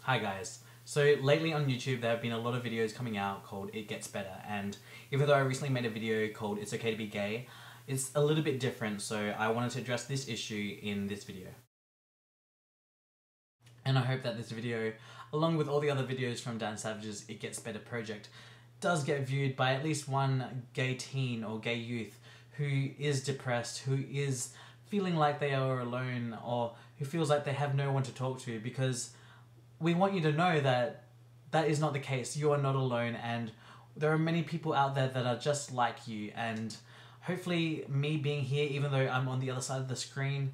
Hi guys. So lately on YouTube there have been a lot of videos coming out called It Gets Better, and even though I recently made a video called It's Okay to be gay, it's a little bit different, so I wanted to address this issue in this video. And I hope that this video, along with all the other videos from Dan Savage's It Gets Better project, does get viewed by at least one gay teen or gay youth who is depressed, who is feeling like they are alone, or who feels like they have no one to talk to, because we want you to know that that is not the case. You are not alone, and there are many people out there that are just like you, and hopefully me being here, even though I'm on the other side of the screen,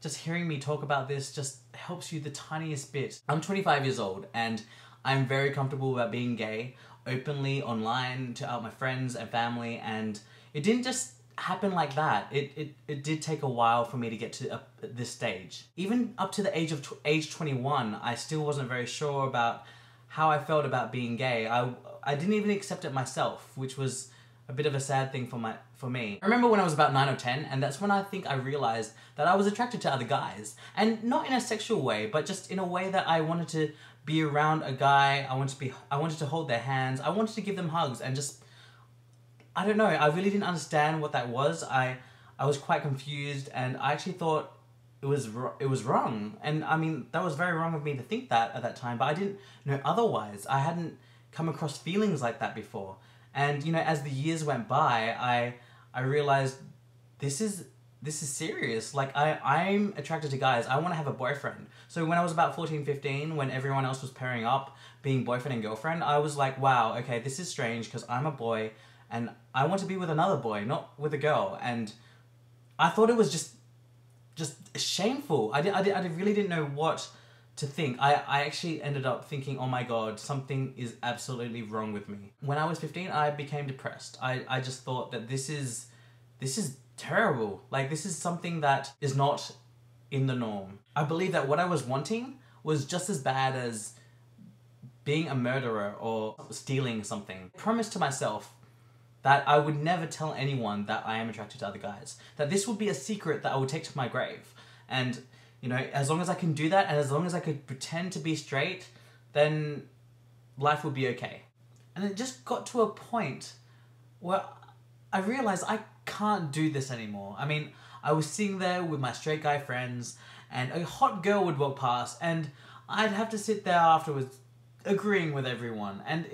just hearing me talk about this just helps you the tiniest bit. I'm 25 years old and I'm very comfortable about being gay, openly online to out my friends and family, and it didn't just happen like that. It did take a while for me to get to this stage. Even up to the age 21, I still wasn't very sure about how I felt about being gay. I didn't even accept it myself, which was a bit of a sad thing for me. I remember when I was about 9 or 10, and that's when I think I realized that I was attracted to other guys. And not in a sexual way, but just in a way that I wanted to be around a guy, I wanted to hold their hands, I wanted to give them hugs, and just, I don't know, I really didn't understand what that was. I was quite confused, and I actually thought it was wrong. And I mean, that was very wrong of me to think that at that time, but I didn't know otherwise. I hadn't come across feelings like that before. And you know, as the years went by, I realized this is serious. Like, I'm attracted to guys. I want to have a boyfriend. So when I was about 14, 15, when everyone else was pairing up, being boyfriend and girlfriend, I was like, wow, okay, this is strange because I'm a boy and I want to be with another boy, not with a girl. And I thought it was just shameful. I really didn't know what to think. I actually ended up thinking, oh my god, something is absolutely wrong with me. When I was 15, I became depressed. I just thought that this is terrible. Like, this is something that is not in the norm. I believe that what I was wanting was just as bad as being a murderer or stealing something. I promised to myself that I would never tell anyone that I am attracted to other guys. That this would be a secret that I would take to my grave. And, you know, as long as I can do that, and as long as I could pretend to be straight, then life would be okay. And it just got to a point where I realized I can't do this anymore. I mean, I was sitting there with my straight guy friends, and a hot girl would walk past, and I'd have to sit there afterwards agreeing with everyone, and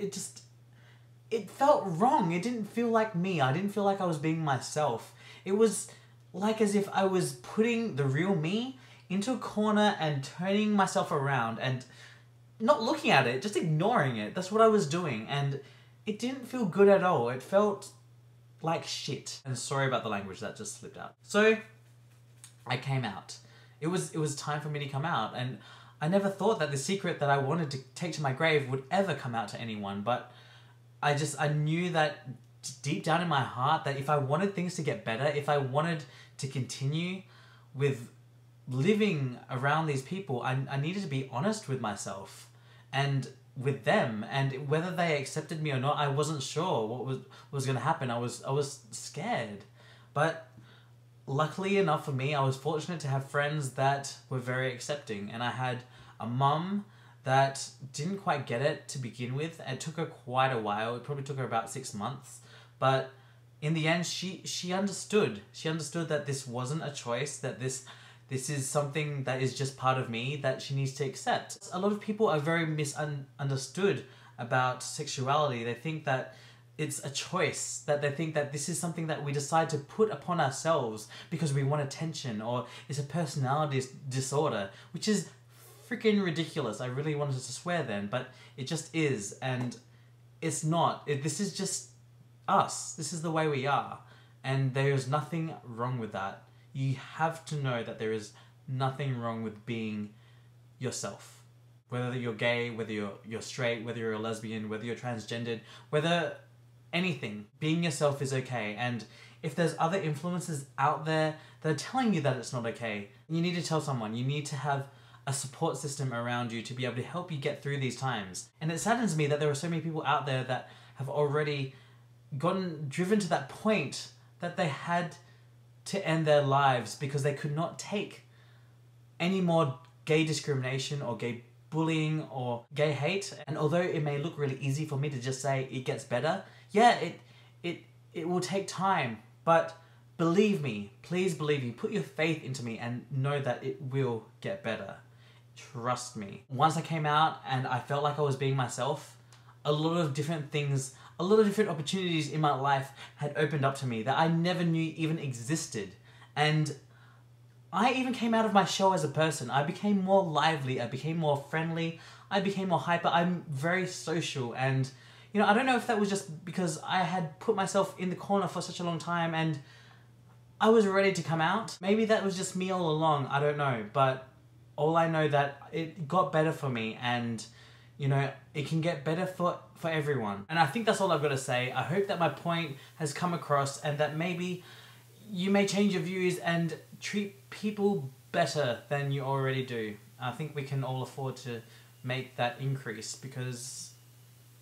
it felt wrong. It didn't feel like me. I didn't feel like I was being myself. It was like as if I was putting the real me into a corner and turning myself around and not looking at it, just ignoring it. That's what I was doing, and it didn't feel good at all. It felt like shit. And sorry about the language, that just slipped out. So I came out. It was time for me to come out, and I never thought that the secret that I wanted to take to my grave would ever come out to anyone, but I knew that deep down in my heart that if I wanted things to get better, if I wanted to continue with living around these people, I needed to be honest with myself and with them, and whether they accepted me or not, I wasn't sure what was going to happen. I was scared, but luckily enough for me, I was fortunate to have friends that were very accepting, and I had a mum that didn't quite get it to begin with. It took her quite a while. It probably took her about 6 months, but in the end, she understood. She understood that this wasn't a choice, that this is something that is just part of me that she needs to accept. A lot of people are very misunderstood about sexuality. They think that it's a choice, that they think that this is something that we decide to put upon ourselves because we want attention, or it's a personality disorder, which is freaking ridiculous. I really wanted to swear then, but it just is, and it's not. This is just us. This is the way we are, and there's nothing wrong with that. You have to know that there is nothing wrong with being yourself. Whether you're gay, whether you're straight, whether you're a lesbian, whether you're transgendered, whether anything, being yourself is okay. And if there's other influences out there that are telling you that it's not okay, you need to tell someone. You need to have a support system around you to be able to help you get through these times. And it saddens me that there are so many people out there that have already gotten driven to that point that they had to end their lives because they could not take any more gay discrimination or gay bullying or gay hate. And although it may look really easy for me to just say it gets better, yeah, it will take time. But believe me, please believe me, put your faith into me and know that it will get better. Trust me. Once I came out and I felt like I was being myself, a lot of different things, a lot of different opportunities in my life had opened up to me that I never knew even existed. And I even came out of my shell as a person. I became more lively, I became more friendly, I became more hyper. I'm very social, and you know, I don't know if that was just because I had put myself in the corner for such a long time and I was ready to come out. Maybe that was just me all along, I don't know. But all I know that it got better for me, and you know, it can get better for everyone. And I think that's all I've got to say. I hope that my point has come across and that maybe you may change your views and treat people better than you already do. I think we can all afford to make that increase because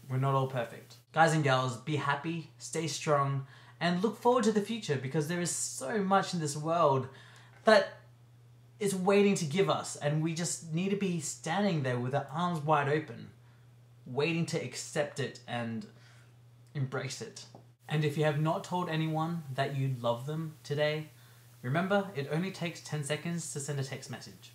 we're not all perfect. Guys and gals, be happy, stay strong, and look forward to the future, because there is so much in this world that is waiting to give us, and we just need to be standing there with our arms wide open, waiting to accept it and embrace it. And if you have not told anyone that you love them today, remember, it only takes 10 seconds to send a text message.